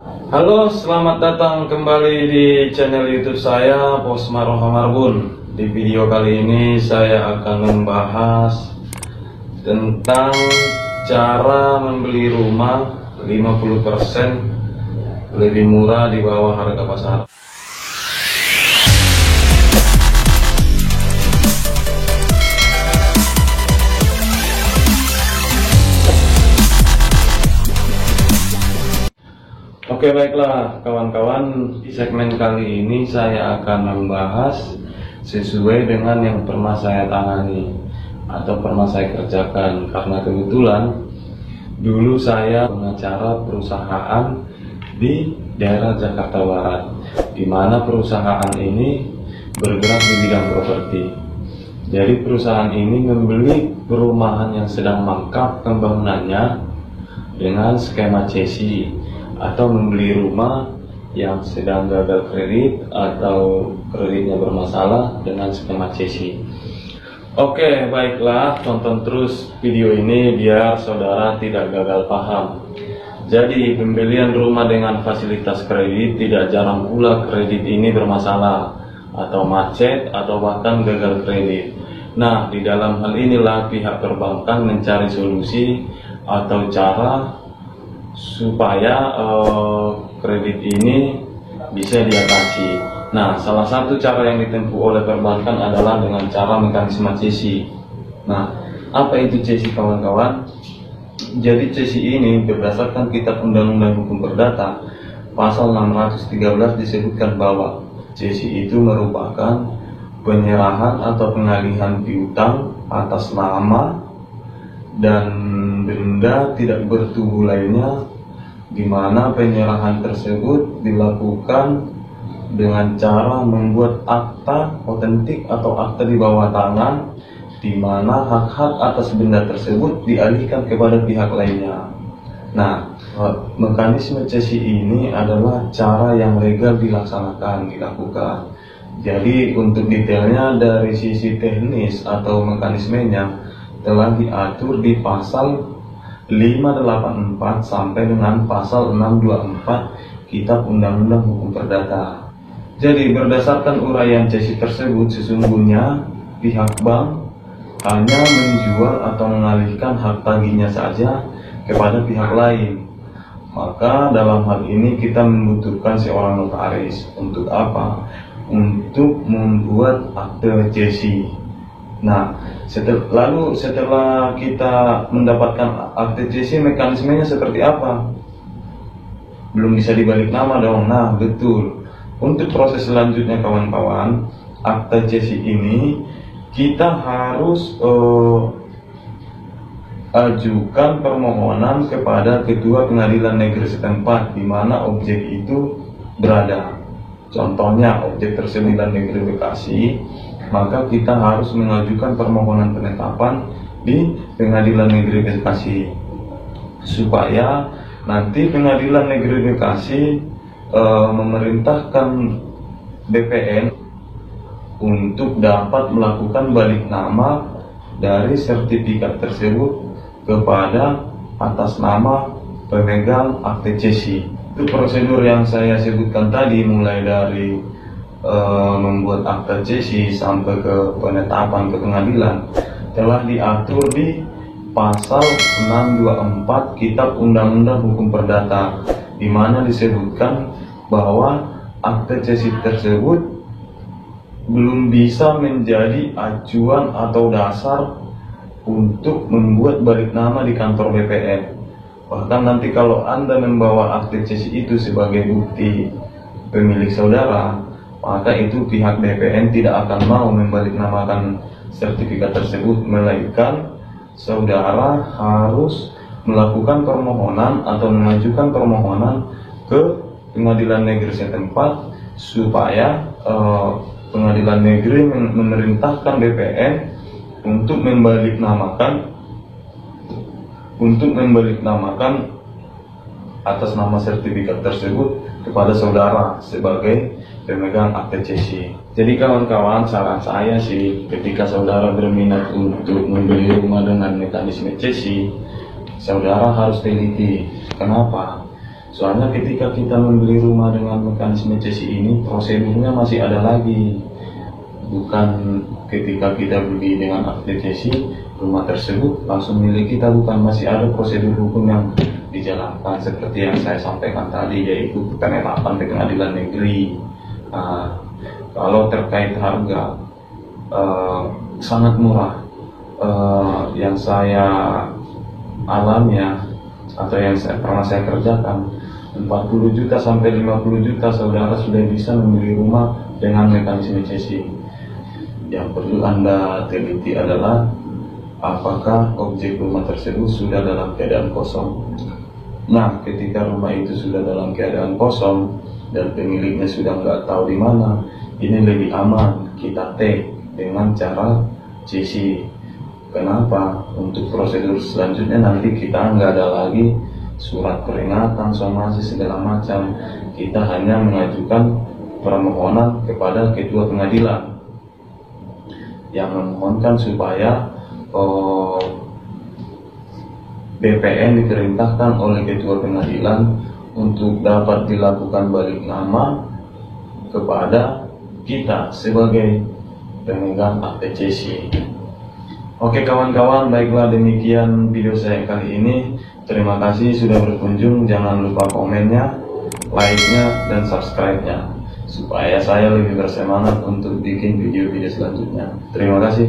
Halo, selamat datang kembali di channel YouTube saya, Bos Maroha Marbun. Di video kali ini saya akan membahas tentang cara membeli rumah 50% lebih murah di bawah harga pasar. Oke, baiklah kawan-kawan, di segmen kali ini saya akan membahas sesuai dengan yang pernah saya tangani atau pernah saya kerjakan, karena kebetulan dulu saya pengacara perusahaan di daerah Jakarta Barat, di mana perusahaan ini bergerak di bidang properti. Jadi perusahaan ini membeli perumahan yang sedang mangkrak pembangunannya dengan skema cesi, atau membeli rumah yang sedang gagal kredit atau kreditnya bermasalah dengan skema cesi. Oke, baiklah, tonton terus video ini biar saudara tidak gagal paham. Jadi pembelian rumah dengan fasilitas kredit, tidak jarang pula kredit ini bermasalah atau macet atau bahkan gagal kredit. Nah, di dalam hal inilah pihak perbankan mencari solusi atau cara supaya kredit ini bisa diatasi. Nah, salah satu cara yang ditempuh oleh perbankan adalah dengan cara mekanisme cesi. Nah, apa itu cesi, kawan-kawan? Jadi cesi ini berdasarkan Kitab Undang-Undang Hukum Perdata pasal 613 disebutkan bahwa cesi itu merupakan penyerahan atau pengalihan piutang atas nama dan benda tidak bertubuh lainnya, di mana penyerahan tersebut dilakukan dengan cara membuat akta otentik atau akta di bawah tangan, di mana hak-hak atas benda tersebut dialihkan kepada pihak lainnya. Nah, mekanisme cesi ini adalah cara yang legal dilakukan. Jadi untuk detailnya dari sisi teknis atau mekanismenya telah diatur di pasal 584 sampai dengan pasal 624 Kitab Undang-Undang Hukum Perdata. Jadi berdasarkan uraian cesi tersebut, sesungguhnya pihak bank hanya menjual atau mengalihkan hak tagihnya saja kepada pihak lain. Maka dalam hal ini kita membutuhkan seorang notaris. Untuk apa? Untuk membuat akte cesi. Nah, setelah kita mendapatkan akte cesi, mekanismenya seperti apa? Belum bisa dibalik nama dong. Nah, betul. Untuk proses selanjutnya, kawan-kawan, akte cesi ini kita harus ajukan permohonan kepada Ketua Pengadilan Negeri setempat di mana objek itu berada. Contohnya objek tersebut Negeri Bekasi, maka kita harus mengajukan permohonan penetapan di Pengadilan Negeri Bekasi supaya nanti Pengadilan Negeri Bekasi memerintahkan BPN untuk dapat melakukan balik nama dari sertifikat tersebut kepada atas nama pemegang akte cesi. Itu prosedur yang saya sebutkan tadi, mulai dari membuat akta cesi sampai ke penetapan ke pengadilan, telah diatur di pasal 624 Kitab Undang-Undang Hukum Perdata, di mana disebutkan bahwa akta cesi tersebut belum bisa menjadi acuan atau dasar untuk membuat balik nama di kantor BPN. Bahkan nanti kalau Anda membawa akte cesi itu sebagai bukti pemilik saudara, maka itu pihak BPN tidak akan mau membaliknamakan sertifikat tersebut, melainkan saudara harus melakukan permohonan atau mengajukan permohonan ke Pengadilan Negeri setempat supaya Pengadilan Negeri memerintahkan BPN untuk membaliknamakan atas nama sertifikat tersebut kepada saudara sebagai pemegang akte cesi. Jadi kawan-kawan, saran saya sih, ketika saudara berminat untuk membeli rumah dengan mekanisme cesi, saudara harus teliti. Kenapa? Soalnya ketika kita membeli rumah dengan mekanisme CC ini, prosedurnya masih ada lagi. Bukan ketika kita beli dengan akte CC, rumah tersebut langsung milik kita, bukan, masih ada prosedur hukum yang dijalankan seperti yang saya sampaikan tadi, yaitu penetapan di pengadilan negeri. Nah, kalau terkait harga, sangat murah. Yang saya alami atau yang pernah saya kerjakan, 40 juta sampai 50 juta saudara sudah bisa membeli rumah dengan mekanisme CC. Yang perlu Anda teliti adalah apakah objek rumah tersebut sudah dalam keadaan kosong. Nah, ketika rumah itu sudah dalam keadaan kosong dan pemiliknya sudah nggak tahu di mana, ini lebih aman kita take dengan cara CC. Kenapa? Untuk prosedur selanjutnya nanti kita nggak ada lagi surat peringatan, somasi segala macam. Kita hanya mengajukan permohonan kepada ketua pengadilan yang memohonkan supaya BPN diperintahkan oleh ketua pengadilan untuk dapat dilakukan balik nama kepada kita sebagai pemegang akte CC. Oke kawan-kawan, baiklah demikian video saya kali ini. Terima kasih sudah berkunjung. Jangan lupa komennya, like-nya, dan subscribe-nya supaya saya lebih bersemangat untuk bikin video-video selanjutnya. Terima kasih.